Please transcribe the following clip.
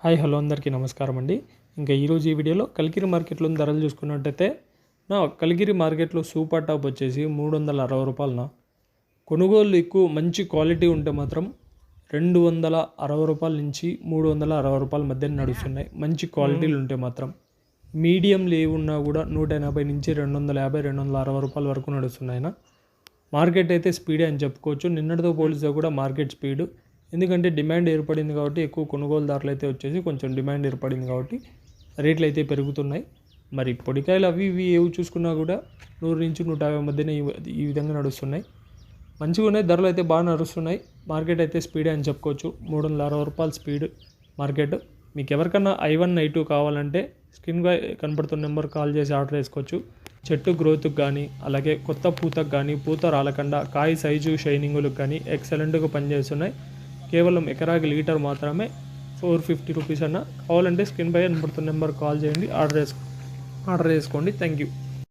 Hi hello అందరికీ నమస్కారం అండి. ఇంకా ఈరోజు ఈ వీడియోలో కలికిరి మార్కెట్లో ధరలు చూసుకున్నట్టయితే కలికిరి మార్కెట్లో సూపర్ టాప్ వచ్చేసి 360 రూపాయలన. కొనుగోలు ఎక్కువ మంచి క్వాలిటీ ఉంటే మాత్రం 260 రూపాయల నుంచి 360 రూపాయల మధ్య నడుస్తున్నాయి. మంచి క్వాలిటీలు ఉంటే మాత్రం మీడియం లేవున్నా కూడా 180 నుంచి 250 260 రూపాయల వరకు నడుస్తున్నాయినా. మార్కెట్ అయితే స్పీడే అని చెప్పుకోవచ్చు. నిన్నటితో పోలిస్తే కూడా మార్కెట్ స్పీడు, ఎందుకంటే డిమాండ్ ఏర్పడింది కాబట్టి ఎక్కువ కొనుగోలుదారులు అయితే వచ్చేసి కొంచెం డిమాండ్ ఏర్పడింది కాబట్టి రేట్లు అయితే పెరుగుతున్నాయి. మరి పొడికాయలు అవి ఇవి ఏవి చూసుకున్నా కూడా 100 నుంచి 150 మధ్యనే ఈ విధంగా నడుస్తున్నాయి. మంచిగా ఉన్నాయి, ధరలు అయితే బాగా నడుస్తున్నాయి. మార్కెట్ అయితే స్పీడే అని చెప్పుకోవచ్చు. 360 రూపాయల స్పీడ్ మార్కెట్. మీకు ఎవరికన్నా I1 I2 కావాలంటే స్క్రీన్పై కనపడుతున్న నెంబర్ కాల్ చేసి ఆర్డర్ చేసుకోవచ్చు. చెట్టు గ్రోత్కి కానీ అలాగే కొత్త పూతకు కానీ పూత రాలకుండా కాయ సైజు షైనింగులకు కానీ ఎక్సలెంట్గా పనిచేస్తున్నాయి. కేవలం ఎకరాకి లీటర్ మాత్రమే 450 రూపీస్ అన్న. కావాలంటే స్క్రీన్ పై కనపడుతున్న నెంబర్ కాల్ చేయండి, ఆర్డర్ చేసుకోండి. Thank you.